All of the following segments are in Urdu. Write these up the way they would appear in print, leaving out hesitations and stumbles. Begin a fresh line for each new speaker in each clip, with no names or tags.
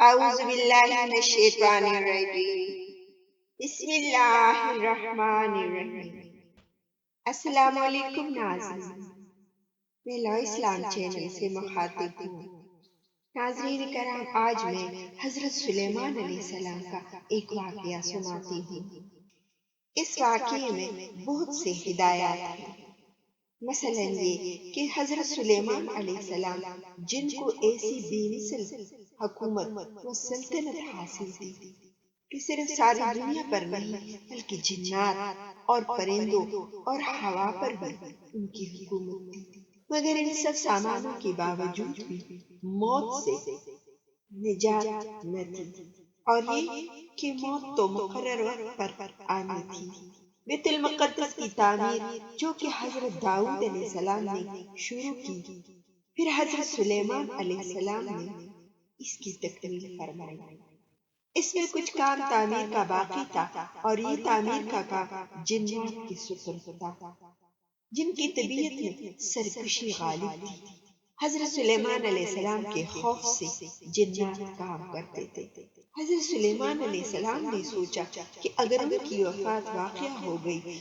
أعوذ بالله من الشيطان الرجيم بسم الله الرحمن الرحیم۔ السلام علیکم ناظرین، میں لا اسلام چینل سے مخاطب ہوں۔ ناظرین کرام، آج میں حضرت سلیمان علیہ السلام کا ایک واقعہ سناتی ہوں۔ اس واقعے میں بہت سے ہدایات ہیں۔ مثلا یہ کہ حضرت سلیمان علیہ السلام جن کو ایسی بے مثل حکومت و سلطنت حاصل تھی کہ صرف ساری دنیا پر نہیں بلکہ جنات اور پرندوں اور ہوا پر بھی ان کی حکومت تھی، مگر ان سب سامانوں کے باوجود بھی موت سے نجات نہ تھی، اور یہ کہ موت تو مقرر وقت پر آنی تھی۔ بیت المقدس کی تعمیر جو کہ حضرت داؤد علیہ السلام نے شروع کی، پھر حضرت سلیمان علیہ السلام نے اس کی تکمیل فرمائی۔ اس میں کچھ کام تعمیر کا باقی تھا، اور یہ تعمیر کا کام جنات کے سپرد تھا، جن کی طبیعت میں سرکشی غالب تھی۔ حضرت سلیمان علیہ السلام کے خوف سے جنات کام کرتے تھے۔ حضرت سلیمان علیہ السلام نے سوچا کہ اگر ان کی وفات واقع ہو گئی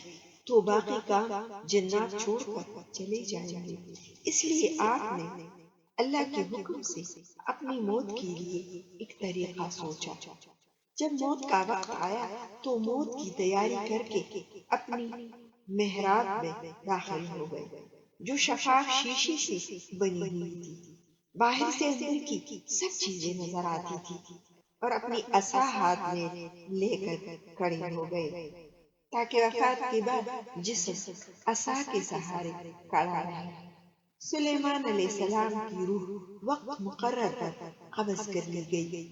تو باقی کام جنات چھوڑ کر چلے جائیں گے، اس لیے آپ نے اللہ کے حکم سے اپنی موت کے لیے ایک طریقہ سوچا۔ جب موت کا وقت آیا تو موت کی تیاری کر کے اپنی محراب میں داخل ہو گئے، جو شفاف شیشے سے بنی ہوئی تھی۔ باہر سے اندر کی سب چیزیں نظر آتی تھی، اور اپنی عصا ہاتھ میں لے کر کھڑے ہو گئے تاکہ وفات کے بعد جسم عصا کے سہارے کھڑا رہے۔ سلیمان علیہ السلام کی روح وقت مقرر پر قبض کر لی گئی،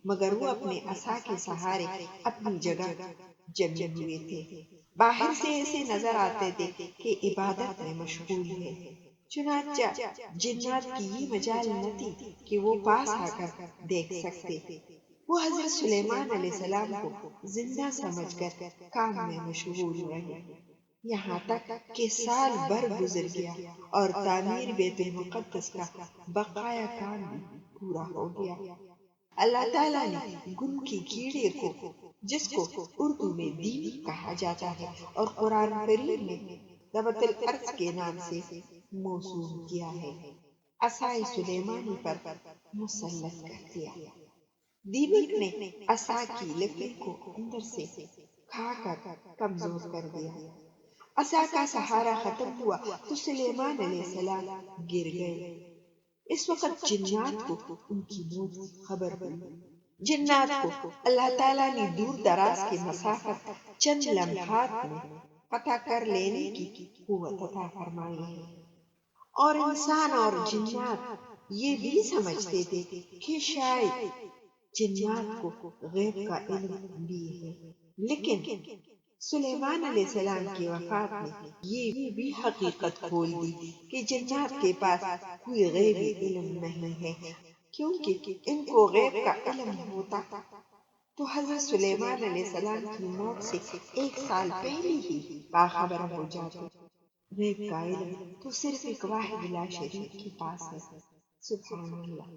مگر وہ اپنے عصا کے سہارے اپنی جگہ جمے ہوئے تھے۔ باہر سے ایسے نظر آتے تھے کہ عبادت میں مشغول ہے، چنانچہ جنات کی یہ مجال نہ تھی کہ وہ پاس آ کر دیکھ سکتے۔ وہ حضرت سلیمان علیہ السلام کو زندہ سمجھ کر کام میں مشغول رہے، یہاں تک کہ سال بھر گزر گیا اور تعمیر بیت المقدس کا بقایا کام بھی پورا ہو گیا۔ اللہ تعالیٰ نے گن کے کیڑے کو، جس کو اردو میں دیمک کہا جاتا ہے اور قرآن کریم میں دبت الارض کے نام سے موسوم کیا ہے، عصائے سلیمانی پر مسلط کر دیا۔ دیمک نے عصا کی لکڑی کو اندر سے کھا کر کمزور کر دیا۔ عصا کا سہارا ختم ہوا تو سلیمان علیہ السلام گر گئے۔ اس وقت جنات کو ان کی موت کی خبر ہوئی۔ جنات کو اللہ تعالیٰ نے دور دراز کی مسافت چند لمحات میں فتح کر لینے کی قوت عطا فرمائی ہے، اور انسان اور جنات یہ بھی سمجھتے تھے کہ شاید جنات کو غیب کا علم بھی ہے، لیکن سلیمان علیہ السلام کی وفات نے یہ بھی حقیقت کھول دی کہ جنات کے پاس کوئی غیبی علم نہیں ہے، کیونکہ ان کو غیب کا علم ہوتا تو حضرت سلیمان علیہ السلام کی موت سے 1 سال پہلے ہی باخبر ہو جاتے۔ غیب کا علم تو صرف ایک واحد لا شریک کے پاس ہے، سبحان اللہ۔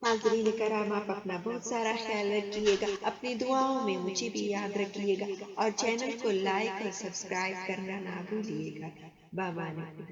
ناظرین کرام، آپ اپنا بہت سارا خیال رکھیے گا، اپنی دعاؤں میں مجھے بھی یاد رکھیے گا، اور چینل کو لائک اور سبسکرائب کرنا نہ بھولیے گا۔ بابا نے